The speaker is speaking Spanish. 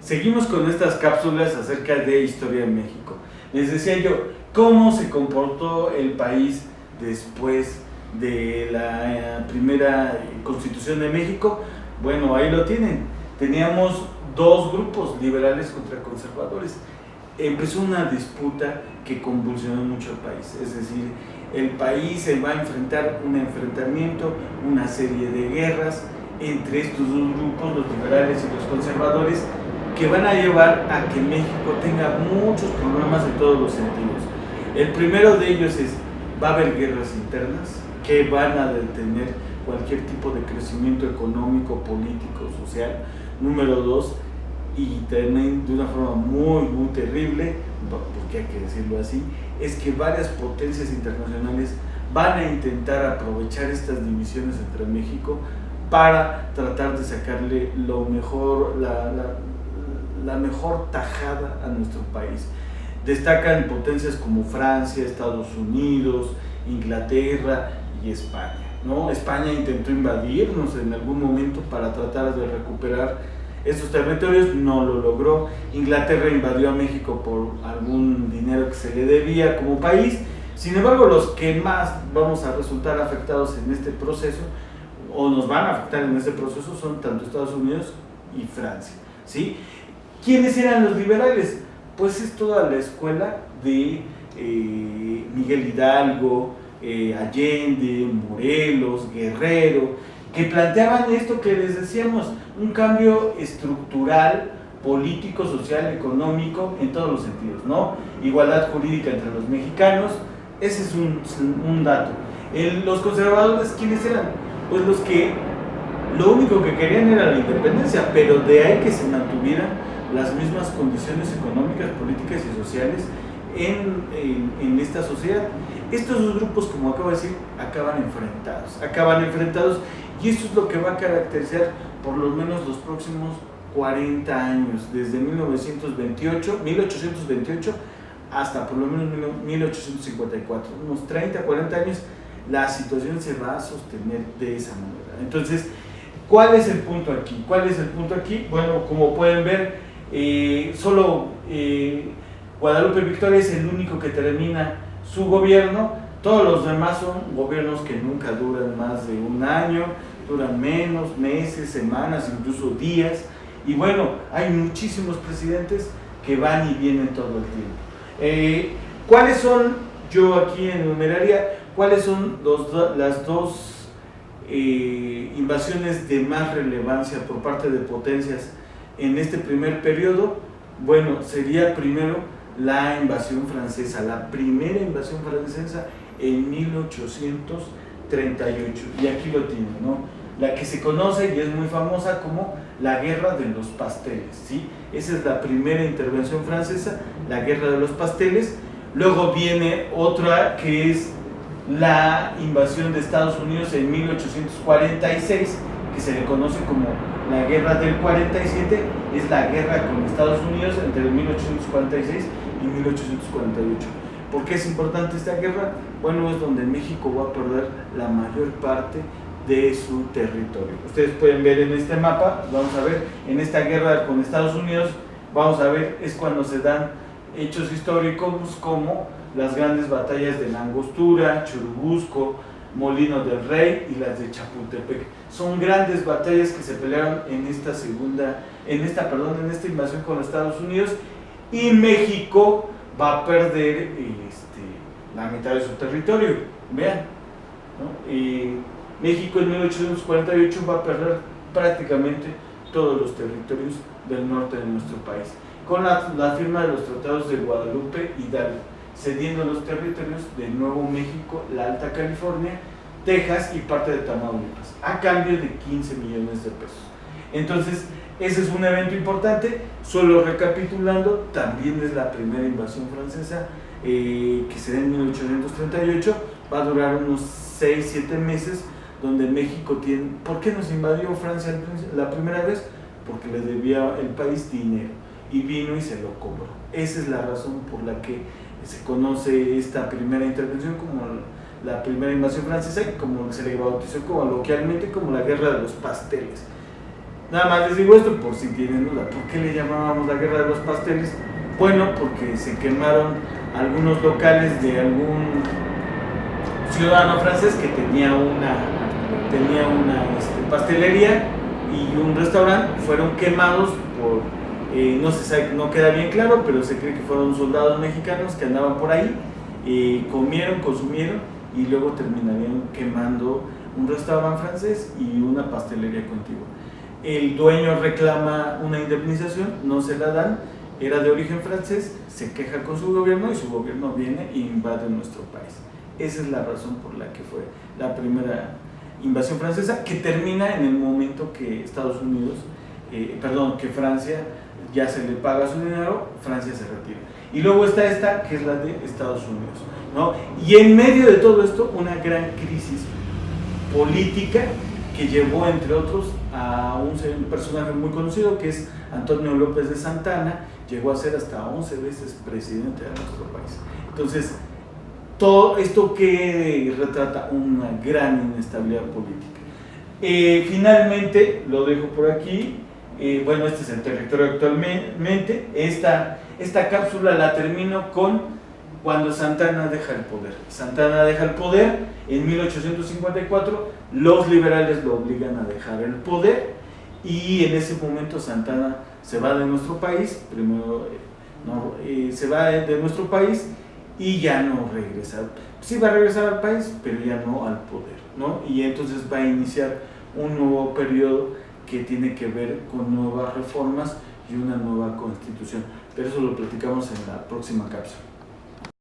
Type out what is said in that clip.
Seguimos con estas cápsulas acerca de historia de México. Les decía yo, ¿cómo se comportó el país después de la primera Constitución de México? Bueno, ahí lo tienen. Teníamos dos grupos, liberales contra conservadores. Empezó una disputa que convulsionó mucho el país, es decir, el país se va a enfrentar un enfrentamiento, una serie de guerras entre estos dos grupos, los liberales y los conservadores, que van a llevar a que México tenga muchos problemas en todos los sentidos. El primero de ellos es, va a haber guerras internas que van a detener cualquier tipo de crecimiento económico, político, social. Número dos, y también de una forma muy terrible, porque hay que decirlo así, es que varias potencias internacionales van a intentar aprovechar estas divisiones entre México para tratar de sacarle lo mejor, la mejor tajada a nuestro país. Destacan potencias como Francia, Estados Unidos, Inglaterra y España, ¿no? España intentó invadirnos en algún momento para tratar de recuperar estos territorios, no lo logró. Inglaterra invadió a México por algún dinero que se le debía como país. Sin embargo, los que más vamos a resultar afectados en este proceso, o nos van a afectar en este proceso, son tanto Estados Unidos y Francia, ¿sí? ¿Quiénes eran los liberales? Pues es toda la escuela de Miguel Hidalgo, Allende, Morelos, Guerrero, que planteaban esto que les decíamos, un cambio estructural, político, social, económico, en todos los sentidos, ¿no? Igualdad jurídica entre los mexicanos, ese es un dato. Los conservadores, ¿quiénes eran? Pues los que lo único que querían era la independencia, pero de ahí que se mantuvieran las mismas condiciones económicas, políticas y sociales en esta sociedad. Estos dos grupos, como acabo de decir, acaban enfrentados, y esto es lo que va a caracterizar por lo menos los próximos 40 años, desde 1828 hasta por lo menos 1854, unos 30, 40 años, la situación se va a sostener de esa manera. Entonces, ¿cuál es el punto aquí? Bueno, como pueden ver, solo Guadalupe Victoria es el único que termina su gobierno. Todos los demás son gobiernos que nunca duran más de un año, duran menos, meses, semanas, incluso días. Y bueno, hay muchísimos presidentes que van y vienen todo el tiempo. ¿Cuáles son, yo aquí enumeraría, cuáles son las dos invasiones de más relevancia por parte de potencias en este primer periodo? Bueno, sería primero la invasión francesa, la primera invasión francesa en 1838, y aquí lo tienen, ¿no? La que se conoce y es muy famosa como la Guerra de los Pasteles, ¿sí? Esa es la primera intervención francesa, la Guerra de los Pasteles. Luego viene otra que es la invasión de Estados Unidos en 1846, que se le conoce como la Guerra del 47, es la guerra con Estados Unidos entre 1846 y 1848. ¿Por qué es importante esta guerra? Bueno, es donde México va a perder la mayor parte de su territorio. Ustedes pueden ver en este mapa, vamos a ver, en esta guerra con Estados Unidos, vamos a ver, es cuando se dan hechos históricos como las grandes batallas de La Angostura, Churubusco, Molino del Rey y las de Chapultepec. Son grandes batallas que se pelearon en esta invasión con Estados Unidos, y México va a perder la mitad de su territorio. Vean, ¿no? México en 1848 va a perder prácticamente todos los territorios del norte de nuestro país, con la firma de los tratados de Guadalupe Hidalgo, cediendo los territorios de Nuevo México, la Alta California, Texas y parte de Tamaulipas, a cambio de 15 millones de pesos. Entonces, ese es un evento importante. Solo recapitulando, también es la primera invasión francesa que se da en 1838, va a durar unos 6-7 meses, donde México tiene... ¿Por qué nos invadió Francia la primera vez? Porque le debía el país dinero, y vino y se lo cobró. Esa es la razón por la que se conoce esta primera intervención como la primera invasión francesa, y como se le bautizó coloquialmente como la Guerra de los Pasteles. Nada más les digo esto por si tienen duda. ¿Por qué le llamábamos la guerra de los pasteles? Bueno, porque se quemaron algunos locales de algún ciudadano francés que tenía una pastelería y un restaurante. Fueron quemados por, no se sabe, no queda bien claro, pero se cree que fueron soldados mexicanos que andaban por ahí, comieron, consumieron y luego terminarían quemando un restaurante francés y una pastelería contigua. El dueño reclama una indemnización, no se la dan, era de origen francés, se queja con su gobierno y su gobierno viene e invade nuestro país. Esa es la razón por la que fue la primera invasión francesa, que termina en el momento que que Francia ya se le paga su dinero, Francia se retira. Y luego está esta, que es la de Estados Unidos, ¿no? Y en medio de todo esto, una gran crisis política que llevó, entre otros, a un personaje muy conocido que es Antonio López de Santana. Llegó a ser hasta 11 veces presidente de nuestro país. Entonces, todo esto que retrata una gran inestabilidad política. Finalmente, lo dejo por aquí. Bueno, este es el territorio actualmente. Esta cápsula la termino con cuando Santana deja el poder. Santana deja el poder en 1854, los liberales lo obligan a dejar el poder y en ese momento Santana se va de nuestro país, se va de nuestro país y ya no regresa. Sí va a regresar al país, pero ya no al poder, ¿no? Y entonces va a iniciar un nuevo periodo que tiene que ver con nuevas reformas y una nueva constitución. Pero eso lo platicamos en la próxima cápsula.